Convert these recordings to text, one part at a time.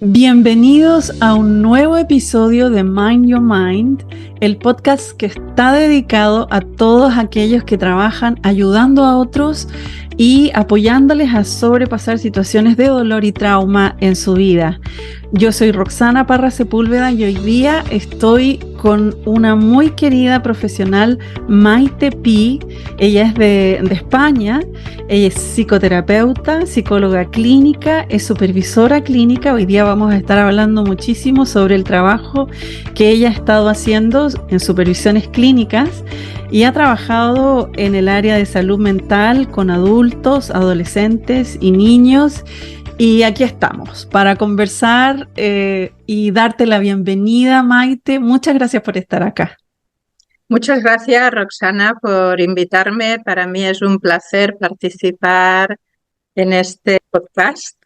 Bienvenidos a un nuevo episodio de Mind Your Mind, el podcast que está dedicado a todos aquellos que trabajan ayudando a otros y apoyándoles a sobrepasar situaciones de dolor y trauma en su vida. Yo soy Roxana Parra Sepúlveda y hoy día estoy con una muy querida profesional, Maite Pi. Ella es de España, ella es psicoterapeuta, psicóloga clínica, es supervisora clínica. Hoy día vamos a estar hablando muchísimo sobre el trabajo que ella ha estado haciendo en supervisiones clínicas y ha trabajado en el área de salud mental con adultos, adolescentes y niños. Y aquí estamos para conversar y darte la bienvenida, Maite. Muchas gracias por estar acá. Muchas gracias, Roxana, por invitarme. Para mí es un placer participar en este podcast.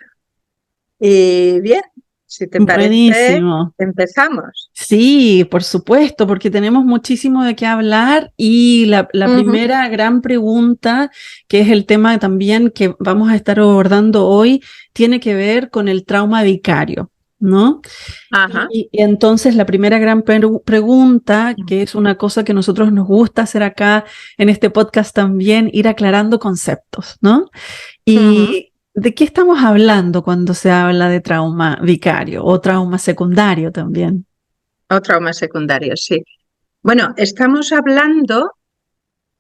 Y bien, si te parece, buenísimo. Empezamos. Sí, por supuesto, porque tenemos muchísimo de qué hablar y la primera gran pregunta, que es el tema también que vamos a estar abordando hoy, tiene que ver con el trauma vicario, ¿no? Ajá. Y entonces la primera gran pregunta, que es una cosa que nosotros nos gusta hacer acá en este podcast también, ir aclarando conceptos, ¿no? Y ¿de qué estamos hablando cuando se habla de trauma vicario o trauma secundario también? O trauma secundario, sí. Bueno, estamos hablando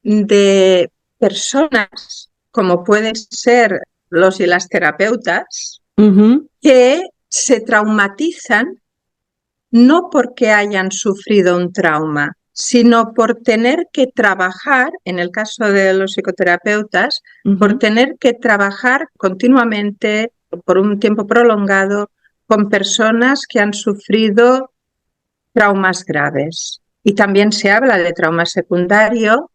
de personas, como pueden ser los y las terapeutas, que se traumatizan no porque hayan sufrido un trauma, sino por tener que trabajar, en el caso de los psicoterapeutas, por tener que trabajar continuamente, por un tiempo prolongado, con personas que han sufrido traumas graves. Y también se habla de trauma secundario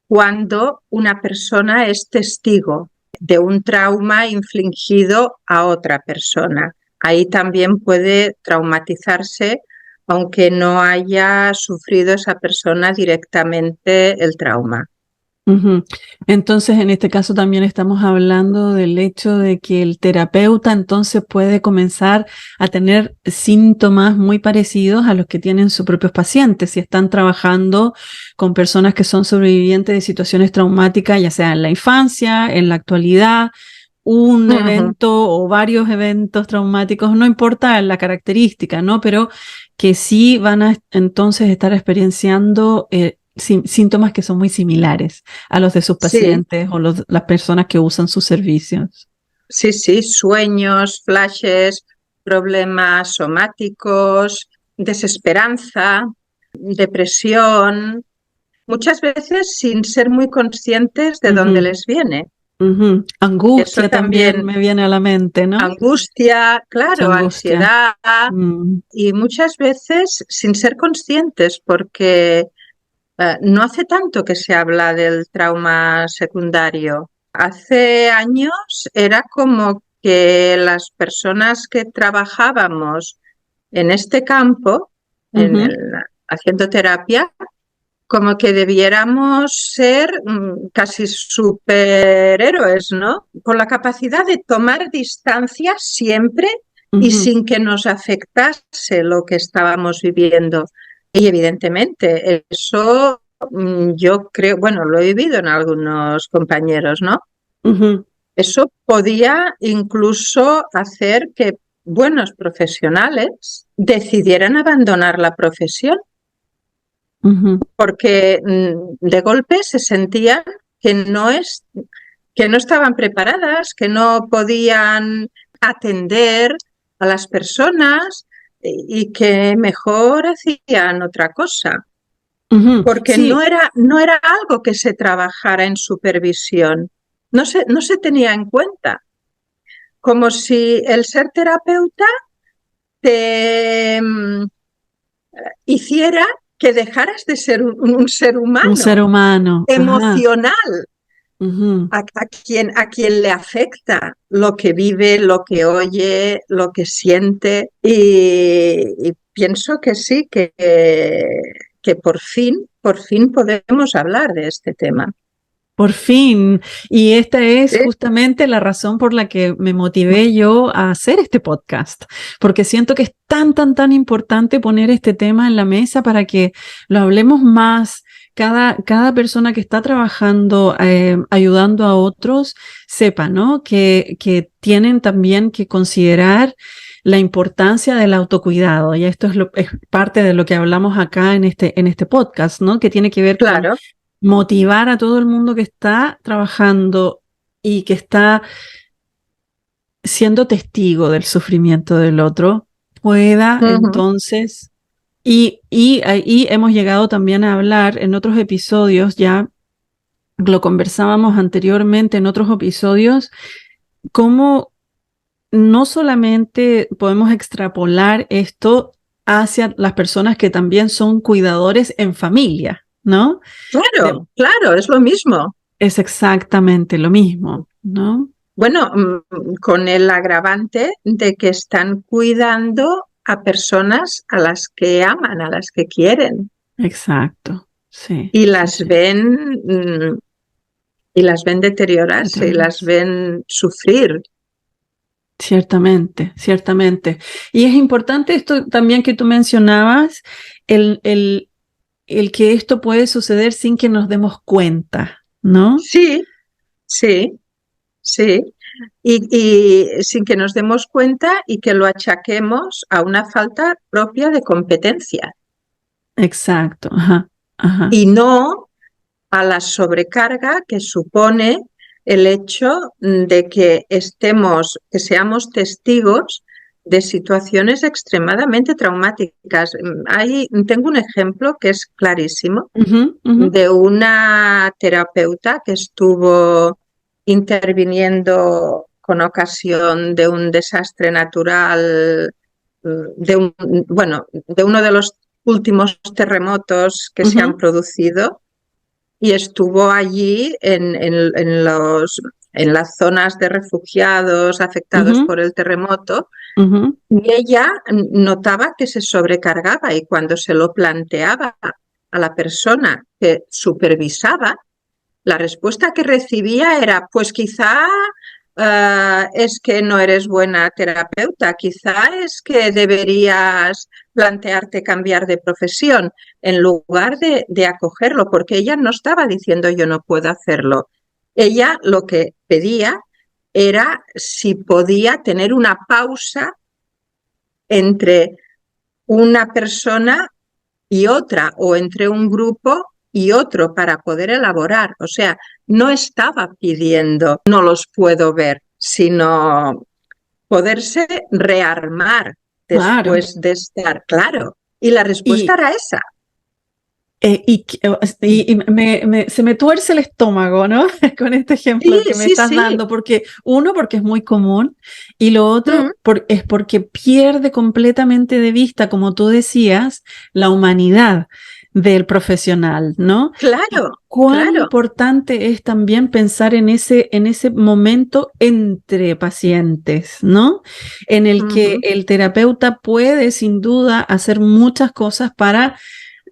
cuando una persona es testigo de un trauma infligido a otra persona. Ahí también puede traumatizarse, aunque no haya sufrido esa persona directamente el trauma. Entonces, en este caso también estamos hablando del hecho de que el terapeuta entonces puede comenzar a tener síntomas muy parecidos a los que tienen sus propios pacientes, si están trabajando con personas que son sobrevivientes de situaciones traumáticas, ya sea en la infancia, en la actualidad, un evento o varios eventos traumáticos, no importa la característica, ¿no? Pero que sí van a entonces estar experienciando síntomas que son muy similares a los de sus pacientes o las personas que usan sus servicios. Sí, sí, sueños, flashes, problemas somáticos, desesperanza, depresión, muchas veces sin ser muy conscientes de dónde les viene. Angustia también me viene a la mente, ¿no? Angustia, claro, angustia. ansiedad, y muchas veces sin ser conscientes, porque no hace tanto que se habla del trauma secundario. Hace años era como que las personas que trabajábamos en este campo, haciendo terapia, como que debiéramos ser casi superhéroes, ¿no? Con la capacidad de tomar distancia siempre y sin que nos afectase lo que estábamos viviendo. Y evidentemente eso yo creo, bueno, lo he vivido en algunos compañeros, ¿no? Eso podía incluso hacer que buenos profesionales decidieran abandonar la profesión. Porque de golpe se sentían que no estaban preparadas, que no podían atender a las personas y que mejor hacían otra cosa. Porque sí. no era algo que se trabajara en supervisión, no se tenía en cuenta. Como si el ser terapeuta te hiciera que dejaras de ser un ser humano. Un ser humano. Emocional. A quien le afecta lo que vive, lo que oye, lo que siente. Y pienso que sí, que por fin podemos hablar de este tema. Por fin. Y esta es ¿sí? justamente la razón por la que me motivé yo a hacer este podcast, porque siento que es tan importante poner este tema en la mesa para que lo hablemos más. Cada persona que está trabajando, ayudando a otros, sepa, ¿no? Que tienen también que considerar la importancia del autocuidado. Y esto es parte de lo que hablamos acá en este podcast, ¿no? Que tiene que ver con Claro. motivar a todo el mundo que está trabajando y que está siendo testigo del sufrimiento del otro, pueda Ujú. entonces, y ahí hemos llegado también a hablar en otros episodios, ya lo conversábamos anteriormente en otros episodios, cómo no solamente podemos extrapolar esto hacia las personas que también son cuidadores en familia, ¿no? De, Claro, es lo mismo. es exactamente lo mismo, ¿no? Bueno, con el agravante de que están cuidando a personas a las que aman, a las que quieren, Exacto, sí, y sí, las sí. ven, y las ven deteriorarse, y las Deteriorarse. ven sufrir. Ciertamente, ciertamente. Y es importante esto también que tú mencionabas, el, el, el que esto puede suceder sin que nos demos cuenta, ¿no? Sí, sí, sí. Y sin que nos demos cuenta y que lo achaquemos a una falta propia de competencia Exacto, ajá, ajá. y no a la sobrecarga que supone el hecho de que seamos testigos de situaciones extremadamente traumáticas. Tengo un ejemplo que es clarísimo Ujú, ujú, de una terapeuta que estuvo interviniendo con ocasión de un desastre natural, de uno de los últimos terremotos que se han ujú, producido, y estuvo allí en las zonas de refugiados afectados ujú, por el terremoto, ujú, y ella notaba que se sobrecargaba, y cuando se lo planteaba a la persona que supervisaba, la respuesta que recibía era, pues quizá es que no eres buena terapeuta, quizá es que deberías plantearte cambiar de profesión, en lugar de acogerlo, porque ella no estaba diciendo yo no puedo hacerlo. Ella lo que pedía era si podía tener una pausa entre una persona y otra, o entre un grupo y otro, para poder elaborar. O sea, no estaba pidiendo no los puedo ver, sino poderse rearmar claro. después de estar claro. Y la respuesta Y, era esa. se me tuerce el estómago, ¿no? Con este ejemplo Sí, que me sí, estás sí. dando, porque uno, porque es muy común, y lo Mm, otro es porque pierde completamente de vista, como tú decías, la humanidad del profesional, ¿no? Y claro, cuán claro. importante es también pensar en ese momento entre pacientes, ¿no? En el que Ujú. el terapeuta puede, sin duda, hacer muchas cosas para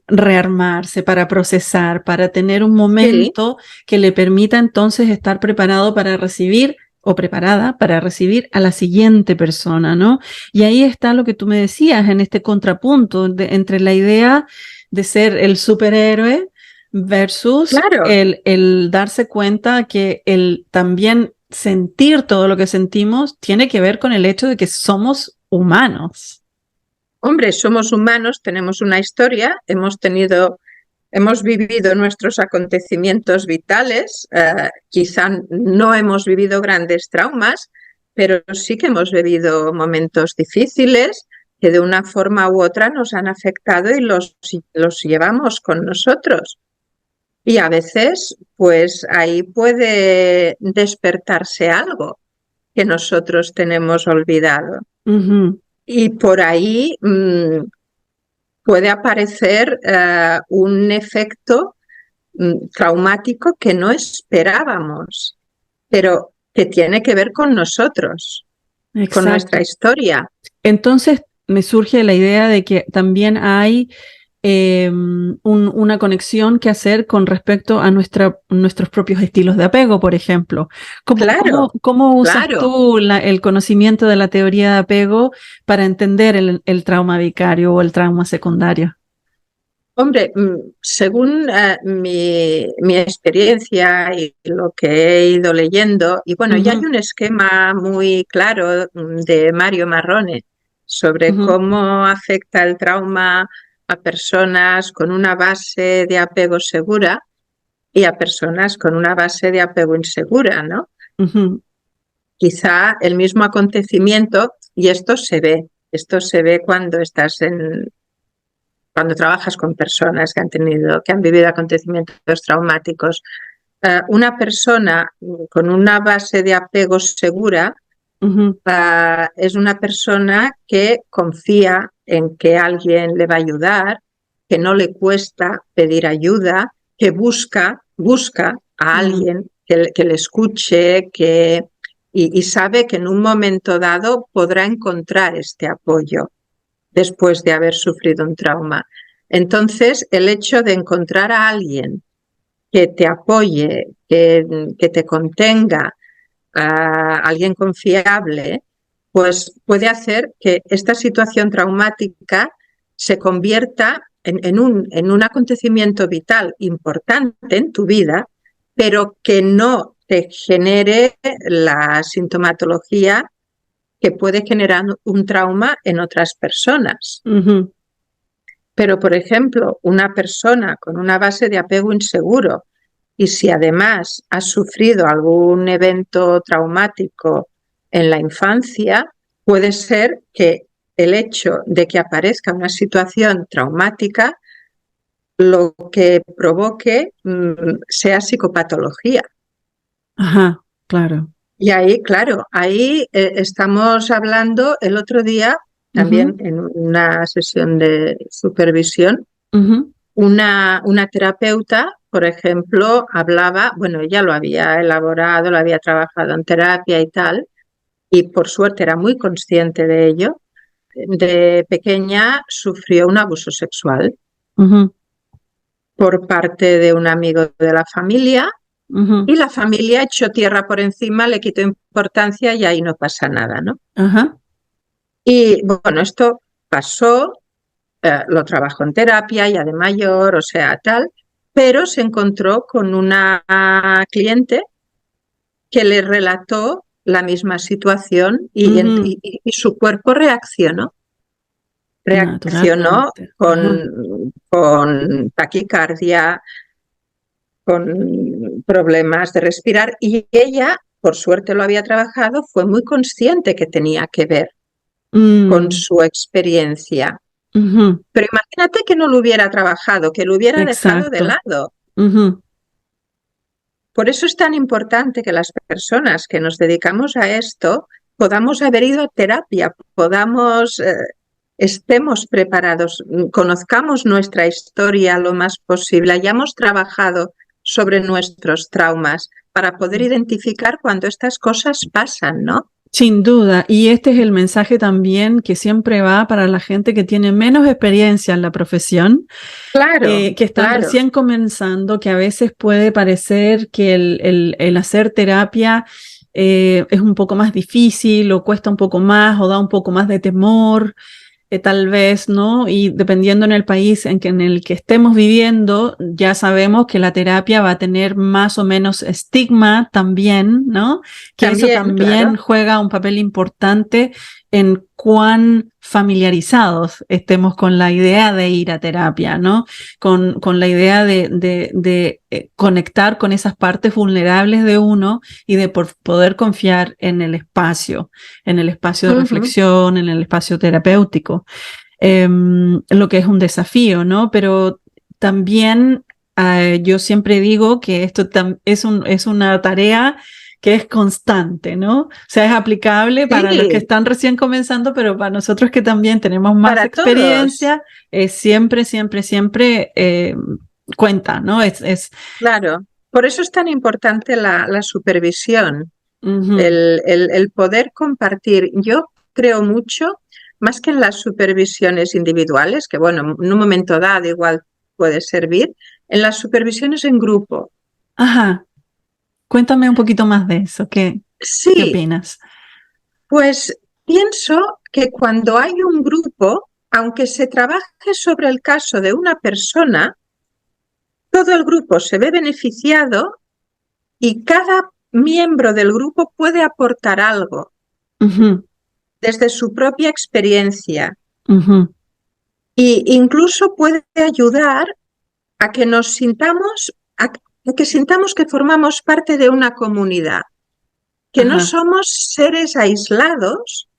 rearmarse, para procesar, para tener un Sí, momento que le permita entonces estar preparado para recibir o preparada para recibir a la siguiente persona, ¿no? Y ahí está lo que tú me decías en este contrapunto entre la idea de ser el superhéroe versus claro. el darse cuenta que el también sentir todo lo que sentimos tiene que ver con el hecho de que somos humanos. Hombre, somos humanos, tenemos una historia, hemos vivido nuestros acontecimientos vitales, quizá no hemos vivido grandes traumas, pero sí que hemos vivido momentos difíciles que de una forma u otra nos han afectado y los llevamos con nosotros. Y a veces, pues ahí puede despertarse algo que nosotros tenemos olvidado. Ujú. Y por ahí puede aparecer un efecto traumático que no esperábamos, pero que tiene que ver con nosotros, con nuestra Exacto. historia. Entonces me surge la idea de que también hay una conexión que hacer con respecto a nuestros propios estilos de apego, por ejemplo. Claro, ¿Cómo usas claro. tú el conocimiento de la teoría de apego para entender el trauma vicario o el trauma secundario? Hombre, según mi experiencia y lo que he ido leyendo, y bueno, ya hay Ujú, un esquema muy claro de Mario Marrone sobre ujú, cómo afecta el trauma a personas con una base de apego segura y a personas con una base de apego insegura, ¿no? ujú, Quizá el mismo acontecimiento, y esto se ve cuando trabajas con personas que han vivido acontecimientos traumáticos. Una persona con una base de apego segura ujú, es una persona que confía en que alguien le va a ayudar, que no le cuesta pedir ayuda, que busca a ujú, alguien que le escuche, y sabe que en un momento dado podrá encontrar este apoyo después de haber sufrido un trauma. Entonces, el hecho de encontrar a alguien que te apoye, que te contenga, a alguien confiable, pues puede hacer que esta situación traumática se convierta en un acontecimiento vital importante en tu vida, pero que no te genere la sintomatología que puede generar un trauma en otras personas. ujú. Pero, por ejemplo, una persona con una base de apego inseguro, y si además ha sufrido algún evento traumático en la infancia, puede ser que el hecho de que aparezca una situación traumática lo que provoque sea psicopatología. Ajá, claro. Y ahí, claro, ahí estamos hablando el otro día, también Ujú, en una sesión de supervisión, ujú, una terapeuta, por ejemplo, hablaba, bueno, ella lo había elaborado, lo había trabajado en terapia y tal, y por suerte era muy consciente de ello. De pequeña sufrió un abuso sexual ujú, por parte de un amigo de la familia, ujú. y la familia echó tierra por encima, le quitó importancia y ahí no pasa nada, ¿no? Ajá. Y bueno, esto pasó, lo trabajó en terapia ya de mayor, o sea, tal, pero se encontró con una cliente que le relató la misma situación, Ujú. y su cuerpo reaccionó. Reaccionó Naturalmente. Ajá. con taquicardia, con problemas de respirar, y ella, por suerte lo había trabajado, fue muy consciente que tenía que ver con Mm, su experiencia. ujú. Pero imagínate que no lo hubiera trabajado, que lo hubiera dejado de Exacto. lado. Ujú. Por eso es tan importante que las personas que nos dedicamos a esto podamos haber ido a terapia, estemos preparados, conozcamos nuestra historia lo más posible, hayamos trabajado sobre nuestros traumas para poder identificar cuando estas cosas pasan, ¿no? Sin duda, y este es el mensaje también que siempre va para la gente que tiene menos experiencia en la profesión, Claro, que están claro. recién comenzando, que a veces puede parecer que el hacer terapia es un poco más difícil o cuesta un poco más o da un poco más de temor. Tal vez, ¿no? Y dependiendo en el país en el que estemos viviendo, ya sabemos que la terapia va a tener más o menos estigma también, ¿no? Que eso También, también claro. juega un papel importante en cuán familiarizados estemos con la idea de ir a terapia, ¿no? Con la idea de conectar con esas partes vulnerables de uno y de poder confiar en el espacio de Ujú. reflexión, en el espacio terapéutico, lo que es un desafío, ¿no? Pero también yo siempre digo que esto es una tarea que es constante, ¿no? O sea, es aplicable para los que Sí, están recién comenzando, pero para nosotros que también tenemos más para todos. experiencia, siempre, siempre, siempre cuenta, ¿no? Claro, por eso es tan importante la supervisión, Ujú, el poder compartir. Yo creo mucho, más que en las supervisiones individuales, que bueno, en un momento dado igual puede servir, en las supervisiones en grupo. Ajá. Cuéntame un poquito más de eso. ¿Qué Sí, opinas? pues pienso que cuando hay un grupo, aunque se trabaje sobre el caso de una persona, todo el grupo se ve beneficiado y cada miembro del grupo puede aportar algo Ujú, desde su propia experiencia ujú. e incluso puede ayudar a que nos sintamos, a que sintamos que formamos parte de una comunidad, que no Ajá. somos seres aislados,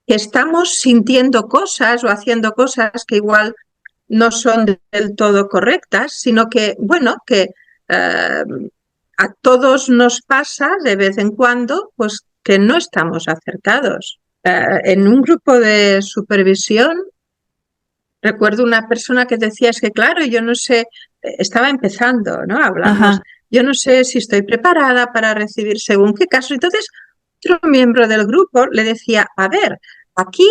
que estamos sintiendo cosas o haciendo cosas que igual no son del todo correctas, sino que, bueno, que a todos nos pasa de vez en cuando, pues que no estamos acertados. En un grupo de supervisión, recuerdo una persona que decía, es que claro, yo no sé, estaba empezando, ¿no? Hablamos, Ajá. yo no sé si estoy preparada para recibir según qué caso. Entonces, otro miembro del grupo le decía, a ver, aquí,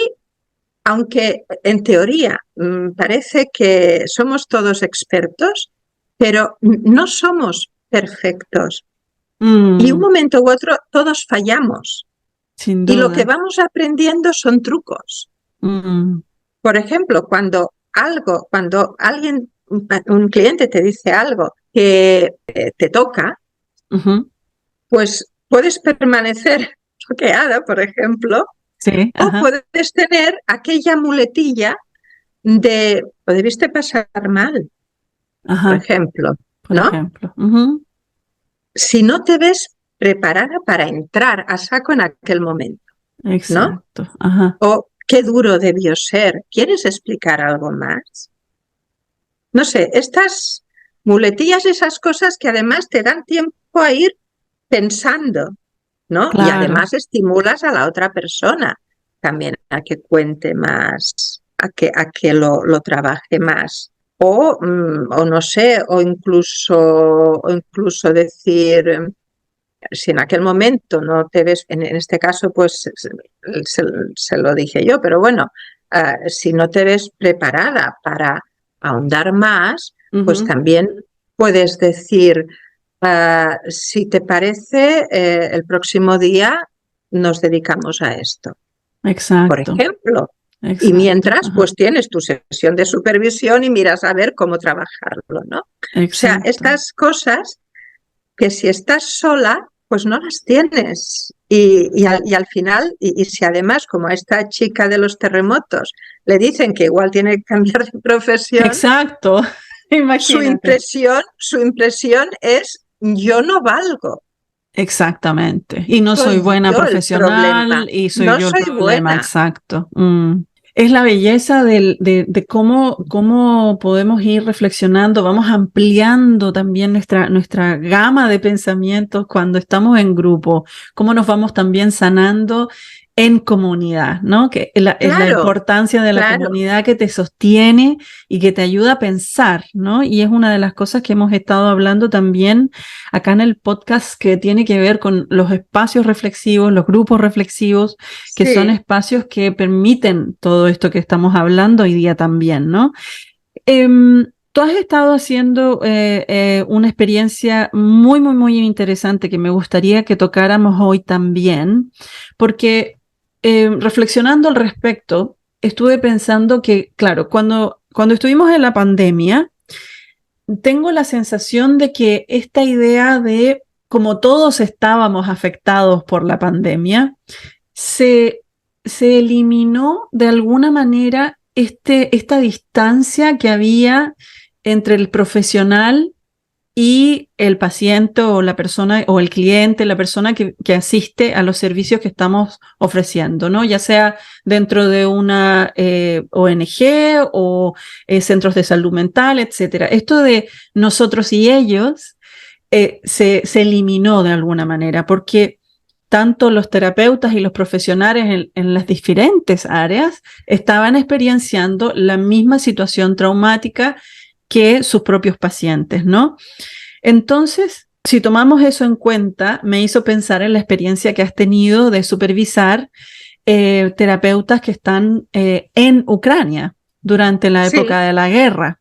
aunque en teoría parece que somos todos expertos, pero no somos perfectos. Y un Mm, momento u otro todos fallamos. sin Y lo que duda. vamos aprendiendo son trucos. Mm, Por ejemplo, cuando alguien, un cliente te dice algo que te toca, ujú. pues puedes permanecer bloqueada, por ejemplo, Sí, o ajá, puedes tener aquella muletilla de, lo debiste pasar mal, por ajá, ejemplo, por ¿no? ejemplo. Ujú. Si no te ves preparada para entrar a saco en aquel momento, ¿no? Exacto, ajá. O qué duro debió ser. ¿Quieres explicar algo más? No sé, estas muletillas, esas cosas que además te dan tiempo a ir pensando, ¿no? Y Claro. además estimulas a la otra persona también a que cuente más, a que lo trabaje más. O no sé, o incluso decir, si en aquel momento no te ves, en este caso pues se lo dije yo, pero bueno, si no te ves preparada para ahondar más, pues Ujú. también puedes decir, si te parece, el próximo día nos dedicamos a esto, por Exacto, ejemplo. Y exacto, mientras, ajá. pues tienes tu sesión de supervisión y miras a ver cómo trabajarlo, ¿no? O sea, Exacto. estas cosas que si estás sola, pues no las tienes. Y al final, y si además, como a esta chica de los terremotos, le dicen que igual tiene que cambiar de profesión, Exacto. Imagínate. su impresión es yo no valgo, Exactamente. Y no soy soy buena yo el problema, profesional y soy no yo el soy problema, buena. exacto. Es la belleza de cómo podemos ir reflexionando, vamos ampliando también nuestra gama de pensamientos cuando estamos en grupo, cómo nos vamos también sanando en comunidad, ¿no? Que es la Claro, importancia de la claro, comunidad que te sostiene y que te ayuda a pensar, ¿no? Y es una de las cosas que hemos estado hablando también acá en el podcast que tiene que ver con los espacios reflexivos, los grupos reflexivos, que son sí, espacios que permiten todo esto que estamos hablando hoy día también, ¿no? Tú has estado haciendo una experiencia muy, muy, muy interesante que me gustaría que tocáramos hoy también, porque reflexionando al respecto, estuve pensando que, claro, cuando estuvimos en la pandemia, tengo la sensación de que esta idea de como todos estábamos afectados por la pandemia, se, se eliminó de alguna manera esta distancia que había entre el profesional y el paciente o la persona o el cliente, la persona que asiste a los servicios que estamos ofreciendo, ¿no? Ya sea dentro de una ONG o centros de salud mental, etcétera. Esto de nosotros y ellos se eliminó de alguna manera porque tanto los terapeutas y los profesionales en las diferentes áreas estaban experienciando la misma situación traumática que sus propios pacientes, ¿no? Entonces, si tomamos eso en cuenta, me hizo pensar en la experiencia que has tenido de supervisar terapeutas que están en Ucrania durante la Sí, época de la guerra.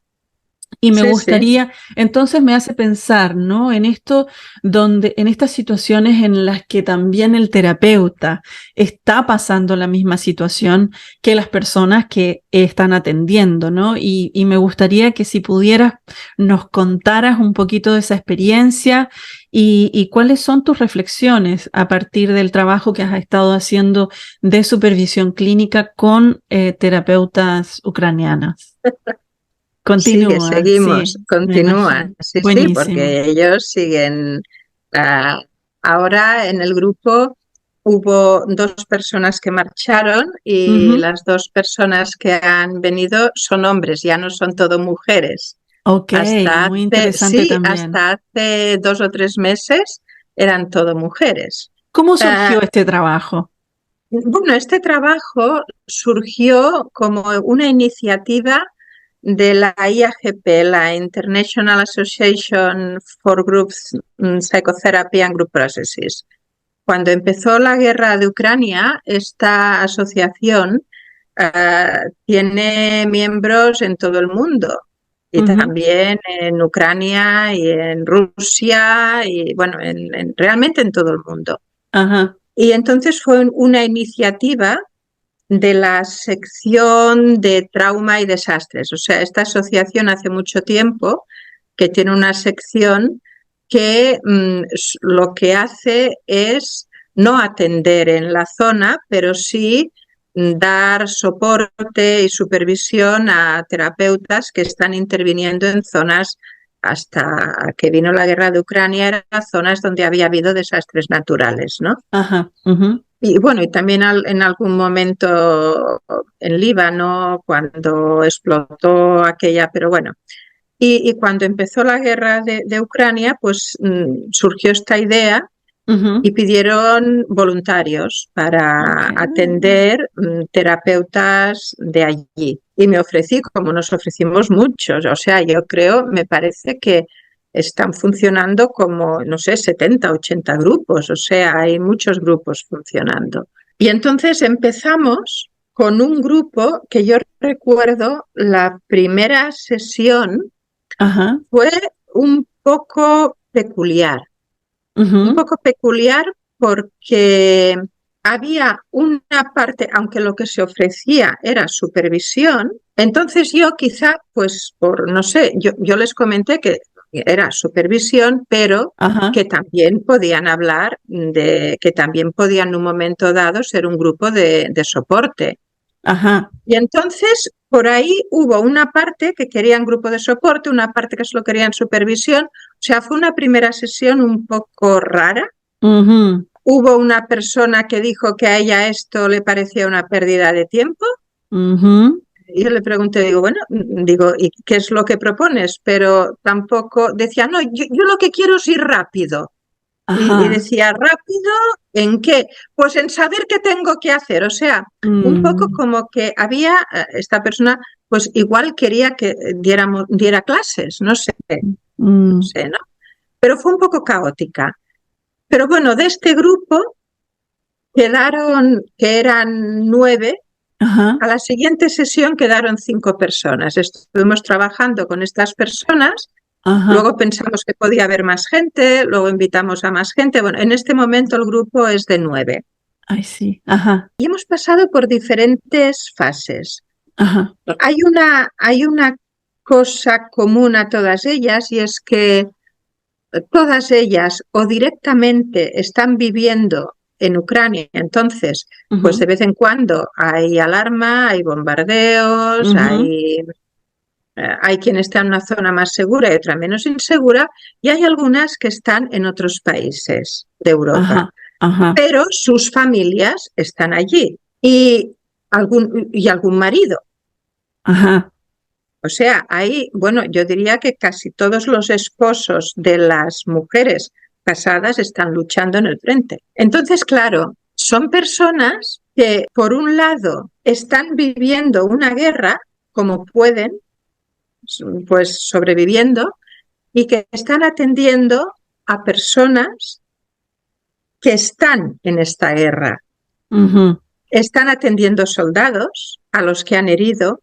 Y me sí, sí. gustaría, entonces me hace pensar, ¿no? En esto, en estas situaciones en las que también el terapeuta está pasando la misma situación que las personas que están atendiendo, ¿no? Y me gustaría que si pudieras nos contaras un poquito de esa experiencia y cuáles son tus reflexiones a partir del trabajo que has estado haciendo de supervisión clínica con terapeutas ucranianas. Continúa, Seguimos, sí, me continúa. imagino. Sí, sí, Buenísimo. porque ellos siguen. ah, Ahora en el grupo hubo 2 personas que marcharon y Ujú. las 2 personas que han venido son hombres, ya no son todo mujeres. Ok, muy interesante Sí, también. hasta hace 2 o 3 meses eran todo mujeres. ¿Cómo Ah, surgió este trabajo? bueno, este trabajo surgió como una iniciativa de la IAGP, la International Association for Groups Psychotherapy and Group Processes. Cuando empezó la guerra de Ucrania, esta asociación tiene miembros en todo el mundo y Ujú. también en Ucrania y en Rusia y bueno, realmente en todo el mundo. Ajá. Y entonces fue una iniciativa de la sección de trauma y desastres. O sea, esta asociación hace mucho tiempo que tiene una sección que lo que hace es no atender en la zona, pero sí dar soporte y supervisión a terapeutas que están interviniendo en zonas hasta que vino la guerra de Ucrania, eran zonas donde había habido desastres naturales, ¿no? Ajá. Ujú. Y bueno, y también en algún momento en Líbano, cuando explotó aquella, pero bueno. Y cuando empezó la guerra de Ucrania, pues surgió esta idea Ujú. y pidieron voluntarios Ok. para atender terapeutas de allí. Y me ofrecí, como nos ofrecimos muchos, o sea, yo creo, me parece que están funcionando como, no sé, 70, 80 grupos, o sea, hay muchos grupos funcionando. Y entonces empezamos con un grupo que yo recuerdo la primera sesión Ajá. fue un poco peculiar un Ujú. poco peculiar porque había una parte, aunque lo que se ofrecía era supervisión, entonces yo quizá, pues por, no sé, yo les comenté que era supervisión, pero Ajá. que también podían hablar que también podían en un momento dado ser un grupo de soporte. Ajá. Y entonces por ahí hubo una parte que querían grupo de soporte, una parte que solo querían supervisión. O sea, fue una primera sesión un poco rara. Ujú. Hubo una persona que dijo que a ella esto le parecía una pérdida de tiempo. Ujú. Y yo le pregunté, digo, bueno, digo, ¿y qué es lo que propones? Pero tampoco decía, no, yo lo que quiero es ir rápido. Y Ajá. decía, ¿rápido en qué? Pues en saber qué tengo que hacer. O sea, un poco Mm. como que había, esta persona, pues igual quería que diera clases, no Mm. sé, ¿no? Pero fue un poco caótica. Pero bueno, de este grupo quedaron, que eran 9, Ajá. a la siguiente sesión quedaron 5 personas. Estuvimos trabajando con estas personas. Ajá. Luego pensamos que podía haber más gente, luego invitamos a más gente. Bueno, en este momento el grupo es de 9. Ay, sí. Ajá. Y hemos pasado por diferentes fases. Ajá. Hay una cosa común a todas ellas y es que todas ellas o directamente están viviendo en Ucrania, entonces, pues de Ujú. vez en cuando hay alarma, hay bombardeos, Ujú. hay quien está en una zona más segura y otra menos insegura, y hay algunas que están en otros países de Europa, Ajá. Ajá. pero sus familias están allí y algún marido. Ajá. O sea, hay, bueno, yo diría que casi todos los esposos de las mujeres casadas están luchando en el frente. Entonces, claro, son personas que, por un lado, están viviendo una guerra como pueden, pues sobreviviendo, y que están atendiendo a personas que están en esta guerra, Ujú. están atendiendo soldados a los que han herido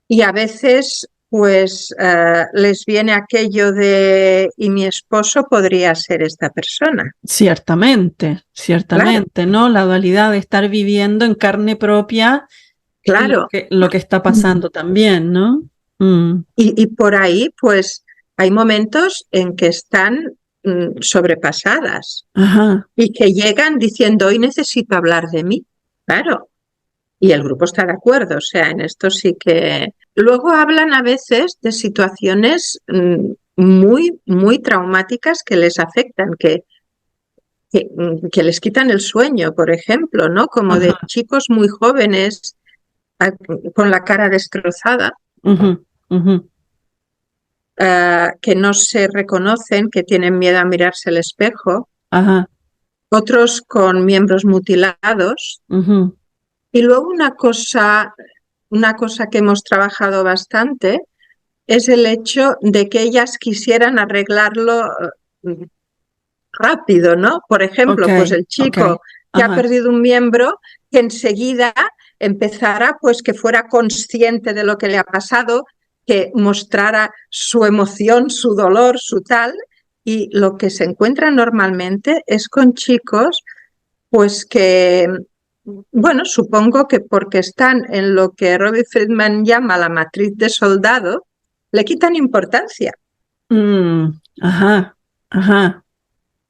y a veces pues les viene aquello de ¿y mi esposo podría ser esta persona? Ciertamente, Claro, ¿no? La dualidad de estar viviendo en carne propia claro. lo que está pasando también, ¿no? Mm. Y por ahí pues hay momentos en que están sobrepasadas Ajá, y que llegan diciendo hoy necesito hablar de mí. Claro. Y el grupo está de acuerdo, o sea, en esto sí que... Luego hablan a veces de situaciones muy, muy traumáticas que les afectan, que les quitan el sueño, por ejemplo, ¿no? Como de ajá, chicos muy jóvenes con la cara destrozada, ujú, ujú, que no se reconocen, que tienen miedo a mirarse al espejo, ajá, otros con miembros mutilados. ujú, Y luego una cosa que hemos trabajado bastante es el hecho de que ellas quisieran arreglarlo rápido, ¿no? Por ok, ejemplo, pues el ok, chico que ha ajá, perdido un miembro, que enseguida empezara, pues que fuera consciente de lo que le ha pasado, que mostrara su emoción, su dolor, su tal, y lo que se encuentra normalmente es con chicos, pues que, bueno, supongo que porque están en lo que Robbie Friedman llama la matriz de soldado, le quitan importancia. mm, ajá, ajá.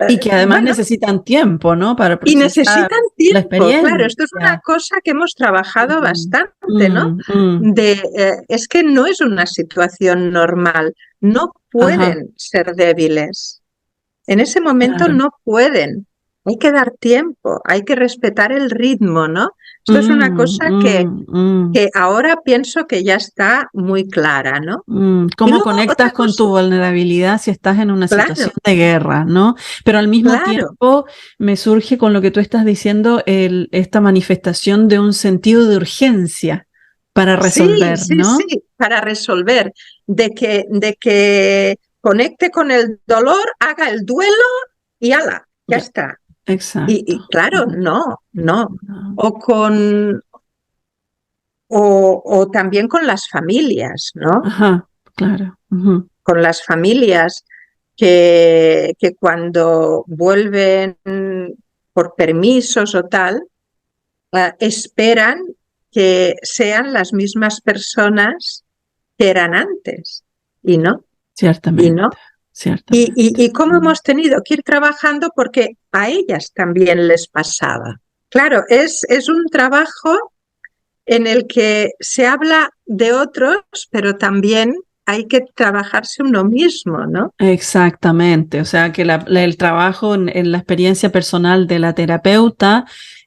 Y que además Bueno, necesitan tiempo, ¿no? Para y procesar necesitan la tiempo, claro, esto es una experiencia. cosa que hemos trabajado Mm, bastante, ¿no? mm, mm, Es que no es una situación normal, no ajá, pueden ser débiles. En ese momento claro. no pueden. Hay que dar tiempo, hay que respetar el ritmo, ¿no? Esto es una cosa Mm. que ahora pienso que ya está muy clara, ¿no? Y ¿Cómo luego conectas otra con tu cosa, vulnerabilidad si estás en una situación claro, de guerra, ¿no? Pero al mismo claro, tiempo me surge con lo que tú estás diciendo esta manifestación de un sentido de urgencia para sí, resolver, sí, ¿no? sí, para resolver, de que conecte con el dolor, haga el duelo y ala, ya Ya, está. Y exacto. claro, no, no. No. O o también con las familias, ¿no? Ajá, claro. Ujú, Con las familias que cuando vuelven por permisos o tal, esperan que sean las mismas personas que eran antes. Y no, y ciertamente, no. ciertamente. Y cómo hemos tenido que ir trabajando porque a ellas también les pasaba. Claro, es un trabajo en el que se habla de otros, pero también hay que trabajarse uno mismo, ¿no? Exactamente, o sea que el trabajo en la experiencia personal de la terapeuta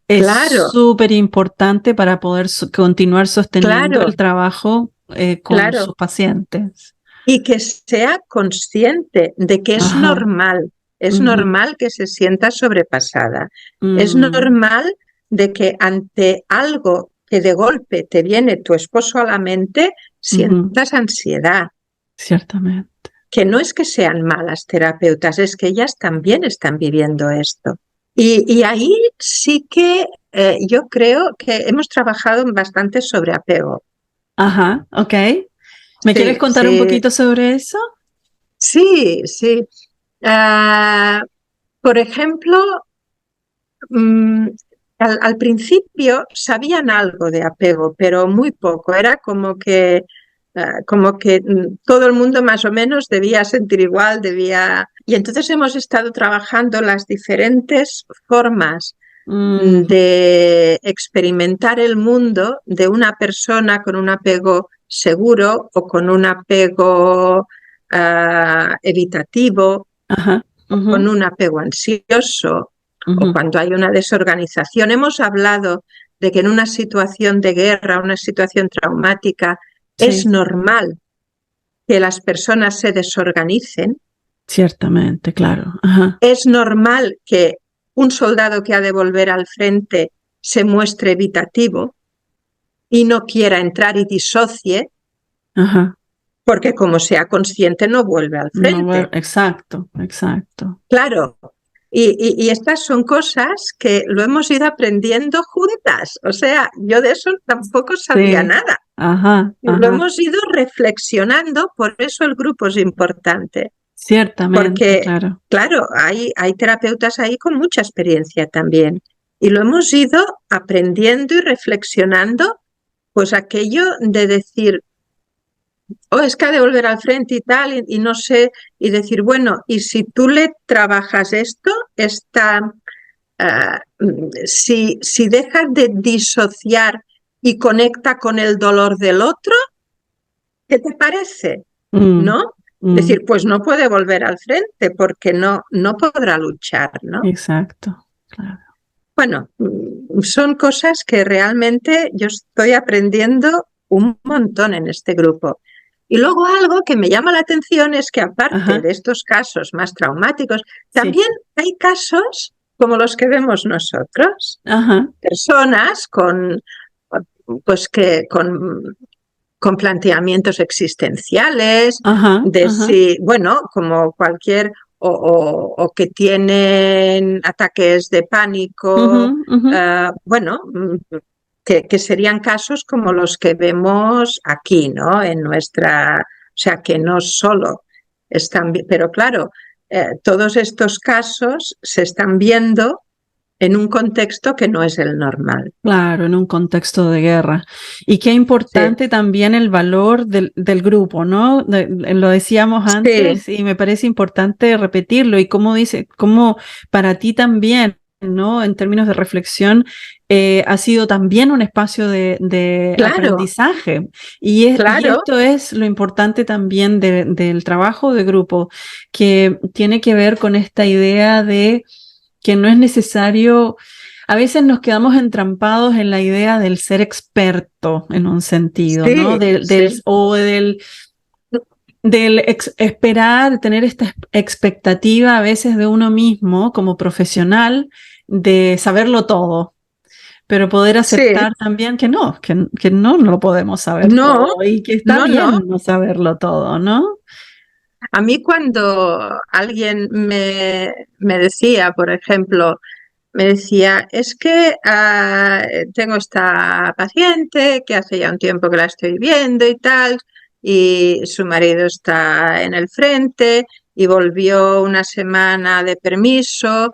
es Claro, súper importante para poder continuar sosteniendo el claro, trabajo con claro. sus pacientes. Y que sea consciente de que Ajá. es Ujú, normal que se sienta sobrepasada. Es mm, normal de que ante algo que de golpe te viene tu esposo a la mente, ujú, sientas ansiedad. ciertamente. Que no es que sean malas terapeutas, es que ellas también están viviendo esto. Y ahí sí que yo creo que hemos trabajado bastante sobre apego. Ajá, ok. ¿Me quieres Sí, contar un sí, poquito sobre eso? sí, sí. Ah, por ejemplo, mm, al principio sabían algo de apego, pero muy poco. Era como que todo el mundo más o menos debía sentir igual, debía... Y entonces hemos estado trabajando las diferentes formas Mm, de experimentar el mundo de una persona con un apego seguro o con un apego evitativo ajá, con ujú, un apego ansioso o ujú, cuando hay una desorganización. Hemos hablado de que en una situación de guerra, una situación traumática, es sí, normal que las personas se desorganicen, ciertamente, claro. Ajá, es normal que un soldado que ha de volver al frente se muestre evitativo y no quiera entrar y disocie, ajá. porque como sea consciente no vuelve al No, frente. exacto, exacto. Claro, Y estas son cosas que lo hemos ido aprendiendo juntas. O sea, yo de eso tampoco sabía nada. Ajá, Lo ajá. hemos ido reflexionando, por eso el grupo es importante. Ciertamente, Porque, claro. claro, hay terapeutas ahí con mucha experiencia también. Y lo hemos ido aprendiendo y reflexionando, pues aquello de decir, oh, es que ha de volver al frente y tal, y no sé, y decir, bueno, y si tú le trabajas esto, si dejas de disociar y conecta con el dolor del otro, ¿qué te parece? Mm, ¿No? mm, Decir, pues no puede volver al frente porque no podrá luchar, ¿no? exacto, claro. Bueno, son cosas que realmente yo estoy aprendiendo un montón en este grupo. Y luego algo que me llama la atención es que aparte Ajá, de estos casos más traumáticos, sí. también hay casos como los que vemos nosotros, Ajá, personas pues que con planteamientos existenciales, ajá, de ajá. si, bueno, como cualquier, o que tienen ataques de Ujú, pánico, ujú. bueno, que serían casos como los que vemos aquí, ¿no? En nuestra, o sea, que no solo están, pero claro, todos estos casos se están viendo en un contexto que no es el normal. Claro, en un contexto de guerra. Y qué Sí, importante también el valor del grupo, ¿no? Lo decíamos sí, antes y me parece importante repetirlo. Y como dice, como para ti también, ¿no? En términos de reflexión, ha sido también un espacio de claro, aprendizaje. Y claro. esto es lo importante también del trabajo de grupo, que tiene que ver con esta idea de que no es necesario. A veces nos quedamos entrampados en la idea del ser experto en un sentido, ¿no? Sí, sí. O del esperar, tener esta expectativa a veces de uno mismo como profesional de saberlo todo, pero poder Sí, aceptar también que no lo podemos saber no, todo y que está no, no. bien no saberlo todo, ¿no? A mí cuando alguien me decía, por ejemplo, me decía, es que tengo esta paciente que hace ya un tiempo que la estoy viendo y tal, y su marido está en el frente y volvió una semana de permiso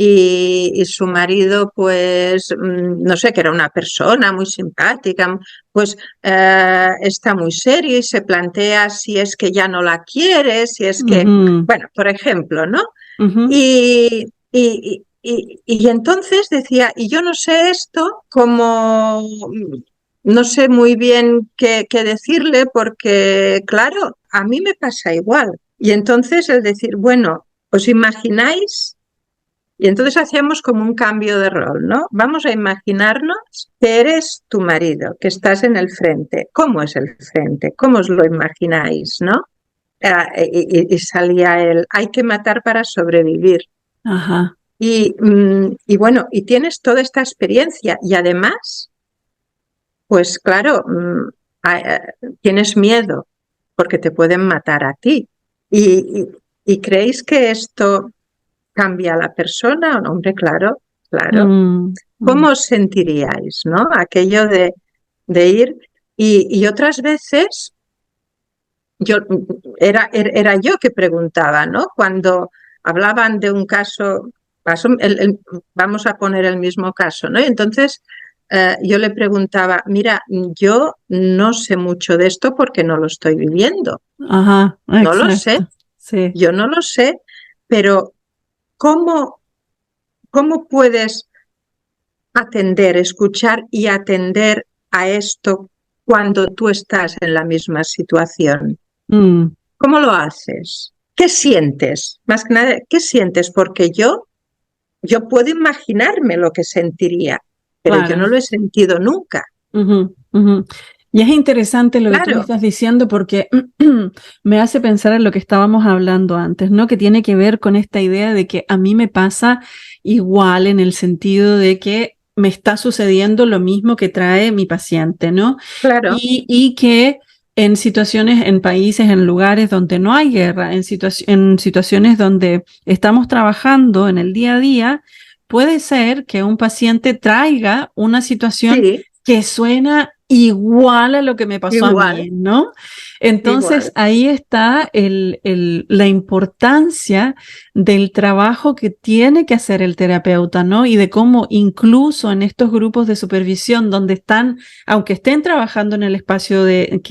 y su marido, pues, no sé, que era una persona muy simpática, pues está muy serio y se plantea si es que ya no la quiere, si es que, Ujú, bueno, por ejemplo, ¿no? ujú, Y entonces decía, y yo no sé esto, como no sé muy bien qué decirle, porque claro, a mí me pasa igual. Y entonces el decir, bueno, ¿os imagináis? Y entonces hacíamos como un cambio de rol, ¿no? Vamos a imaginarnos que eres tu marido, que estás en el frente. ¿Cómo es el frente? ¿Cómo os lo imagináis, no? Y salía el, hay que matar para sobrevivir. ajá. Y bueno, y tienes toda esta experiencia y además, pues claro, tienes miedo porque te pueden matar a ti. ¿Y, y creéis que esto cambia a la persona? ¿O no? Hombre, claro, claro. Mm, ¿Cómo mm. os sentiríais, no? Aquello de ir y otras veces yo era yo que preguntaba, ¿no? Cuando hablaban de un caso, vamos a poner el mismo caso, ¿no? Y entonces yo le preguntaba, mira, yo no sé mucho de esto porque no lo estoy viviendo, Ajá, no lo sé, exacto. Sí. yo no lo sé, pero ¿cómo, cómo puedes atender, escuchar y atender a esto cuando tú estás en la misma situación? Mm, ¿Cómo lo haces? ¿Qué sientes? Más que nada, ¿qué sientes? Porque yo puedo imaginarme lo que sentiría, pero yo claro. no lo he sentido nunca. Ujú, ujú. Y es interesante lo que tú me Claro, estás diciendo porque me hace pensar en lo que estábamos hablando antes, ¿no? Que tiene que ver con esta idea de que a mí me pasa igual en el sentido de que me está sucediendo lo mismo que trae mi paciente, ¿no? claro, Y que en situaciones, en países, en lugares donde no hay guerra, en situaciones donde estamos trabajando en el día a día, puede ser que un paciente traiga una situación Sí, que suena igual a lo que me pasó a igual, mí, ¿no? Entonces igual. ahí está la importancia del trabajo que tiene que hacer el terapeuta, ¿no? Y de cómo incluso en estos grupos de supervisión donde están, aunque estén trabajando en el espacio de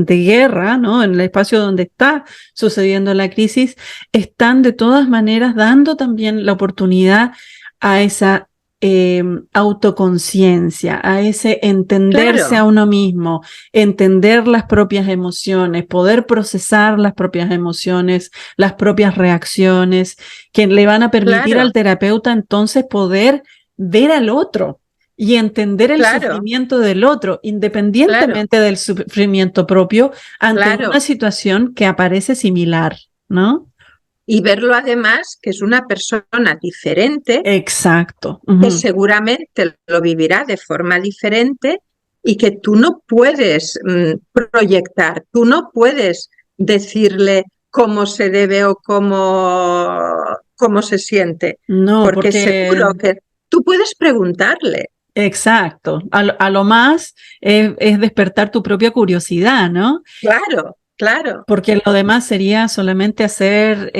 guerra, ¿no? En el espacio donde está sucediendo la crisis, están de todas maneras dando también la oportunidad a esa autoconciencia, a ese entenderse Claro, a uno mismo, entender las propias emociones, poder procesar las propias emociones, las propias reacciones, que le van a permitir al claro, terapeuta entonces poder ver al otro y entender el claro, sufrimiento del otro, claro, independientemente del sufrimiento propio, ante una claro. situación que aparece similar, ¿no? Y verlo además que es una persona diferente, Exacto. que Ujú. seguramente lo vivirá de forma diferente y que tú no puedes proyectar, tú no puedes decirle cómo se debe o cómo se siente, No, porque porque seguro que tú puedes preguntarle. exacto. A lo más es despertar tu propia curiosidad, ¿no? Claro, claro. Porque lo demás sería solamente hacer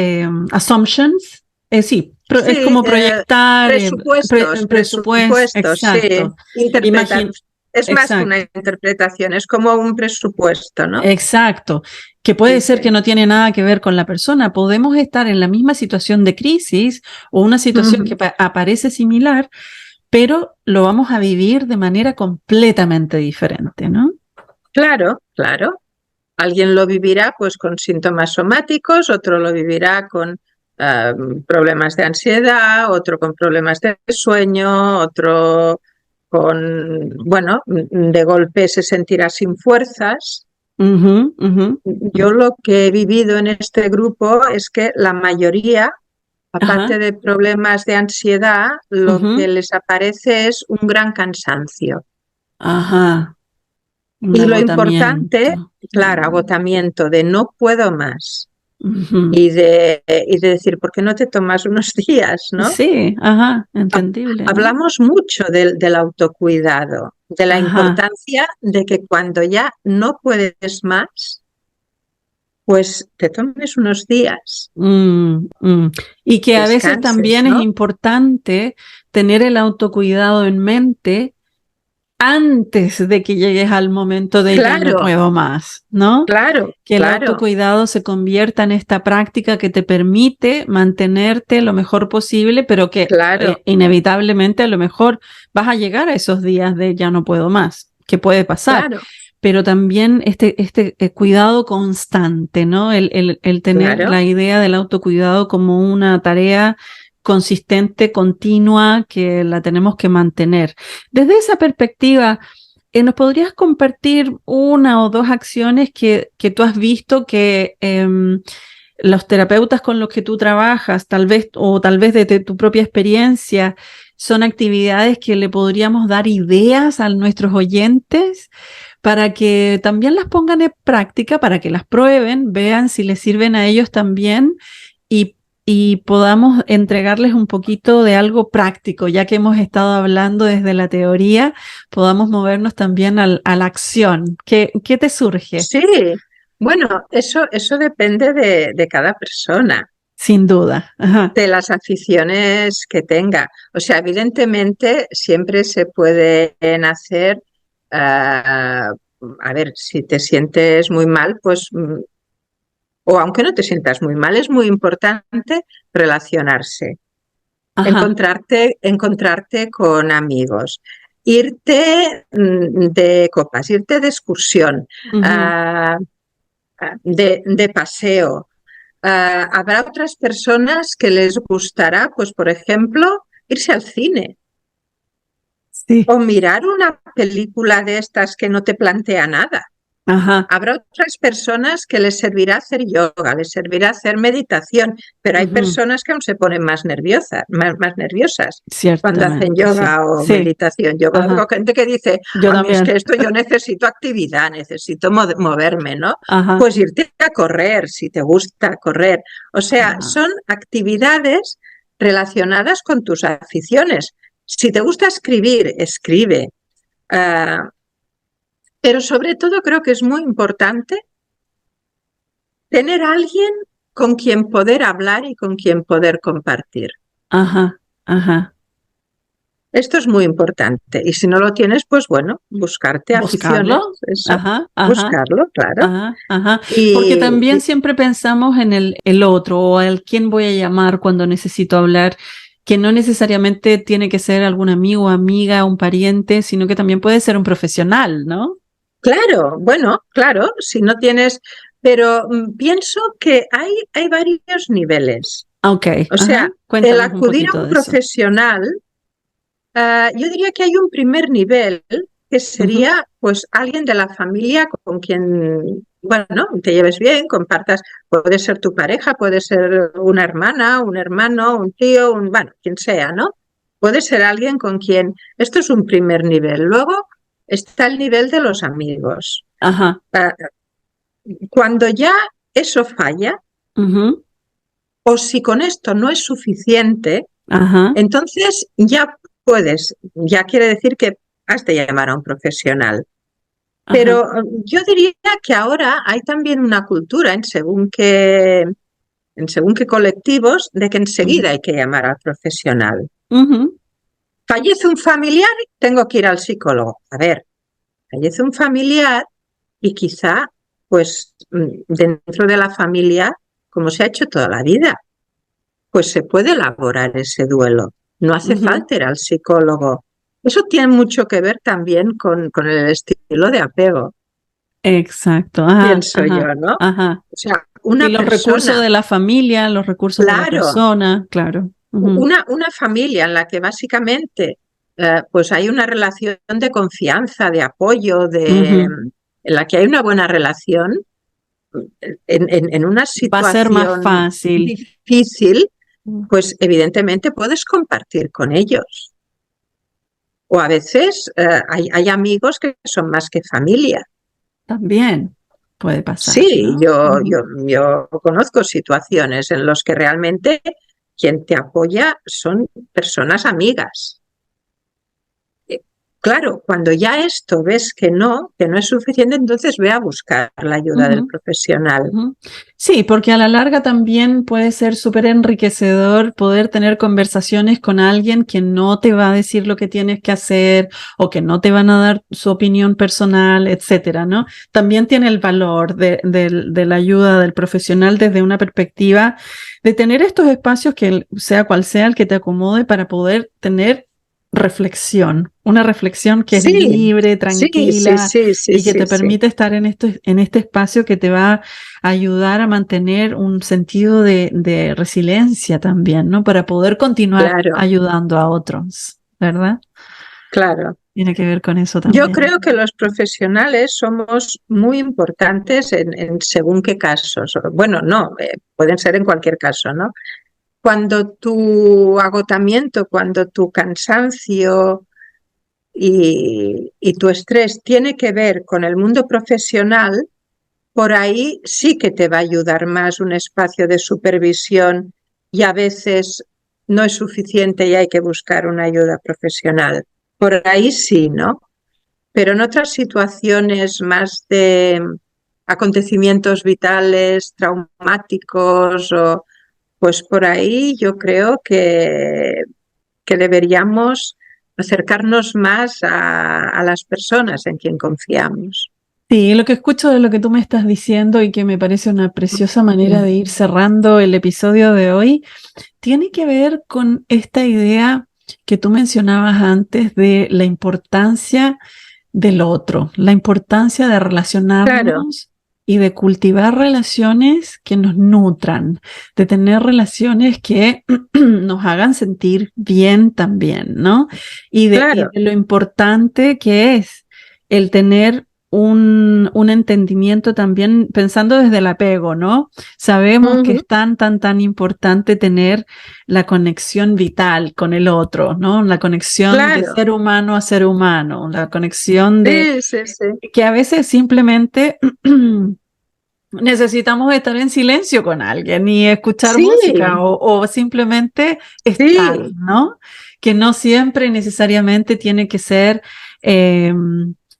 assumptions. Sí, es Sí, como proyectar presupuesto. presupuestos, sí. Exacto. Interpretar. Imagin Es más que una exacto. interpretación, es como un presupuesto, ¿no? Exacto. Que Sí, puede ser que sí. no tiene nada que ver con la persona. Podemos estar en la misma situación de crisis o una situación que Ujú. aparece similar, pero lo vamos a vivir de manera completamente diferente, ¿no? Claro, claro. Alguien lo vivirá pues con síntomas somáticos, otro lo vivirá con eh, problemas de ansiedad, otro con problemas de sueño, otro con, bueno, de golpe se sentirá sin fuerzas. Ujú, ujú. Yo lo que he vivido en este grupo es que la mayoría, Ajá, aparte de problemas de ansiedad, lo que ujú, les aparece es un gran cansancio. ajá, un Y lo importante, agotamiento. claro, agotamiento de no puedo más. Ujú. Y de decir, ¿por qué no te tomas unos días, no? Sí, ajá, entendible, ¿no? Hablamos mucho del autocuidado, de la Ajá. importancia de que cuando ya no puedes más, pues te tomes unos días, Mm. Y que a veces descanses, también es ¿no? importante tener el autocuidado en mente antes de que llegues al momento de ya no Claro, puedo más, ¿no? claro, Que el claro, autocuidado se convierta en esta práctica que te permite mantenerte lo mejor posible, pero que claro, inevitablemente a lo mejor vas a llegar a esos días de ya no puedo más, que puede pasar, claro, pero también este cuidado constante, ¿no? El tener claro. la idea del autocuidado como una tarea consistente, continua, que la tenemos que mantener. Desde esa perspectiva, ¿nos podrías compartir una o dos acciones que tú has visto que los terapeutas con los que tú trabajas, tal vez, o tal vez desde tu propia experiencia, son actividades que le podríamos dar ideas a nuestros oyentes para que también las pongan en práctica, para que las prueben, vean si les sirven a ellos también y, y podamos entregarles un poquito de algo práctico, ya que hemos estado hablando desde la teoría, podamos movernos también a la acción. ¿Qué te surge? Sí, bueno, eso depende de cada persona, Sin duda. Ajá. de las aficiones que tenga. O sea, evidentemente siempre se pueden hacer, a ver, si te sientes muy mal, pues, o aunque no te sientas muy mal, es muy importante relacionarse, Ajá. encontrarte con amigos, irte de copas, irte de excursión, Ujú. ah, de paseo. Habrá otras personas que les gustará, pues por ejemplo, irse al cine Sí. o mirar una película de estas que no te plantea nada. Ajá. Habrá otras personas que les servirá hacer yoga, les servirá hacer meditación, pero hay Ujú. personas que aún se ponen más nerviosas, más nerviosas cuando hacen Ciertamente, sí. yoga o Sí, meditación. Yo conozco ajá. gente que dice, Yo a mí es que también. esto yo necesito actividad, necesito moverme, ¿no? Ajá. Pues irte a correr, si te gusta correr. O sea, Ah, son actividades relacionadas con tus aficiones. Si te gusta escribir, escribe. Ah, pero sobre todo creo que es muy importante tener a alguien con quien poder hablar y con quien poder compartir. ajá, ajá. Esto es muy importante. Y si no lo tienes, pues bueno, buscarte aficiones, Buscarlo. eso, Ajá, ajá. buscarlo, claro. Ajá, ajá. Porque Y, también y siempre pensamos en el otro o al quién voy a llamar cuando necesito hablar, que no necesariamente tiene que ser algún amigo, amiga, un pariente, sino que también puede ser un profesional, ¿no? claro, bueno, claro, si no tienes, pero pienso que hay varios niveles. Ok, O sea, ajá. el Cuéntanos un acudir a poquito un de eso. profesional. Yo diría que hay un primer nivel que Ujú, sería pues alguien de la familia con quien, bueno, te lleves bien, compartas, puede ser tu pareja, puede ser una hermana, un hermano, un tío, bueno, quien sea, ¿no? Puede ser alguien con quien, esto es un primer nivel. Luego está el nivel de los amigos. ajá, Ah, Cuando ya eso falla, ujú, o si con esto no es suficiente, ajá, entonces ya quiere decir que has de llamar a un profesional. ajá. Pero yo diría que ahora hay también una cultura en según qué colectivos de que Ujú, enseguida hay que llamar al profesional. ujú. Fallece un familiar, tengo que ir al psicólogo. A ver, fallece un familiar y quizá, pues, dentro de la familia, como se ha hecho toda la vida, pues se puede elaborar ese duelo. No hace Ujú. falta ir al psicólogo. Eso tiene mucho que ver también con el estilo de apego, Exacto, ajá, pienso ajá, yo, ¿no? ajá. O sea, Y una los recursos persona, de la familia, los recursos de la claro, persona, claro. Ujú, una familia en la que básicamente pues hay una relación de confianza, de apoyo, ujú. en la que hay una buena relación, en una Va a ser más situación fácil. difícil, pues evidentemente puedes compartir con ellos. O a veces hay amigos que son más que familia. También puede pasar, Sí, ¿no? yo conozco situaciones en las que realmente quien te apoya son personas amigas. Claro, cuando ya esto ves que no es suficiente, entonces ve a buscar la ayuda del Ujú, profesional. ujú. Sí, porque a la larga también puede ser súper enriquecedor poder tener conversaciones con alguien que no te va a decir lo que tienes que hacer o que no te van a dar su opinión personal, etcétera, ¿no? También tiene el valor de la ayuda del profesional desde una perspectiva de tener estos espacios que sea cual sea el que te acomode para poder tener reflexión, una reflexión que es Sí, libre, sí, sí, tranquila sí, sí, y que sí, te sí. permite estar en este espacio que te va a ayudar a mantener un sentido de resiliencia también, ¿no? Para poder continuar Claro, ayudando a otros, ¿verdad? claro. Tiene que ver con eso Yo también. creo que los profesionales somos muy importantes en según qué casos. Bueno, no, pueden ser en cualquier caso, ¿no? Cuando tu agotamiento, cuando tu cansancio y tu estrés tiene que ver con el mundo profesional, por ahí sí que te va a ayudar más un espacio de supervisión y a veces no es suficiente y hay que buscar una ayuda profesional. Por ahí sí, ¿no? Pero en otras situaciones más de acontecimientos vitales, traumáticos, pues por ahí yo creo que deberíamos acercarnos más a las personas en quien confiamos. Sí, lo que escucho de lo que tú me estás diciendo y que me parece una preciosa manera de ir cerrando el episodio de hoy, tiene que ver con esta idea que tú mencionabas antes de la importancia del otro, la importancia de Claro, relacionarnos y de cultivar relaciones que nos nutran, de tener relaciones que nos hagan sentir bien también, ¿no? Y claro, de lo importante que es el tener un entendimiento también pensando desde el apego, ¿no? Sabemos que es tan importante tener la conexión vital con el otro, ¿no? La conexión de ser humano a ser humano, la conexión de que a veces simplemente necesitamos estar en silencio con alguien y escuchar música o simplemente estar, ¿no? Que no siempre necesariamente tiene que ser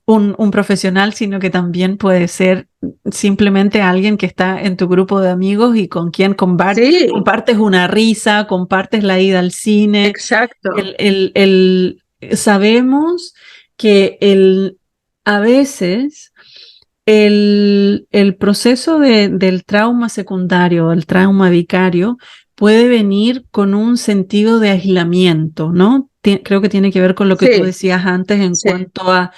un profesional, sino que también puede ser simplemente alguien que está en tu grupo de amigos y con quien compartes una risa, compartes la ida al cine. Exacto. Sabemos que a veces el proceso del trauma secundario, el trauma vicario, puede venir con un sentido de aislamiento, ¿no? Creo que tiene que ver con lo que tú decías antes en cuanto a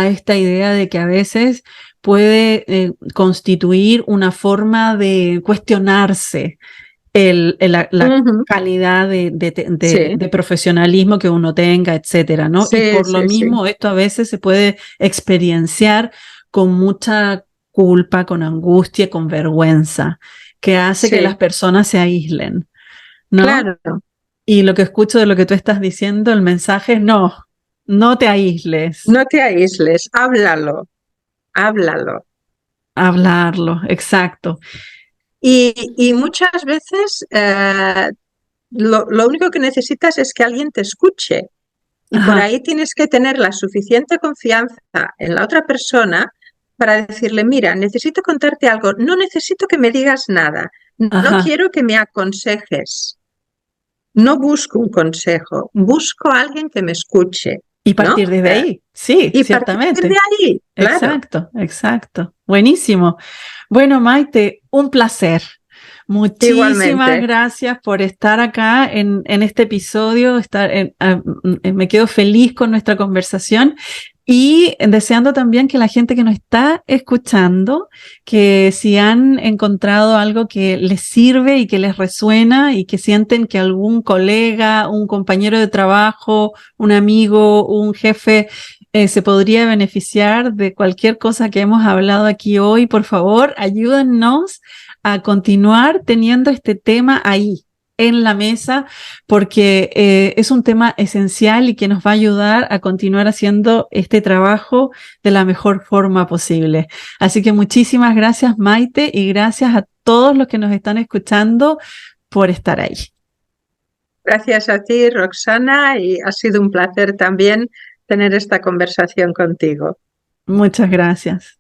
esta idea de que a veces puede constituir una forma de cuestionarse la calidad de profesionalismo que uno tenga, etcétera, ¿no? Y por lo mismo esto a veces se puede experienciar con mucha culpa, con angustia, con vergüenza, que hace que las personas se aíslen, ¿no? Claro. Y lo que escucho de lo que tú estás diciendo, el mensaje es no te aísles. No te aísles, háblalo. Hablarlo, exacto. Y muchas veces lo único que necesitas es que alguien te escuche. Y por ahí tienes que tener la suficiente confianza en la otra persona para decirle, mira, necesito contarte algo, no necesito que me digas nada, no quiero que me aconsejes, no busco un consejo, busco a alguien que me escuche. Y partir desde ahí, sí, y ciertamente. Partir de ahí, claro. Exacto. Buenísimo. Bueno, Maite, un placer. Muchísimas gracias por estar acá en este episodio. Me quedo feliz con nuestra conversación y deseando también que la gente que nos está escuchando, que si han encontrado algo que les sirve y que les resuena y que sienten que algún colega, un compañero de trabajo, un amigo, un jefe se podría beneficiar de cualquier cosa que hemos hablado aquí hoy, por favor, ayúdennos a continuar teniendo este tema ahí en la mesa, porque es un tema esencial y que nos va a ayudar a continuar haciendo este trabajo de la mejor forma posible. Así que muchísimas gracias, Maite, y gracias a todos los que nos están escuchando por estar ahí. Gracias a ti, Roxana, y ha sido un placer también tener esta conversación contigo. Muchas gracias.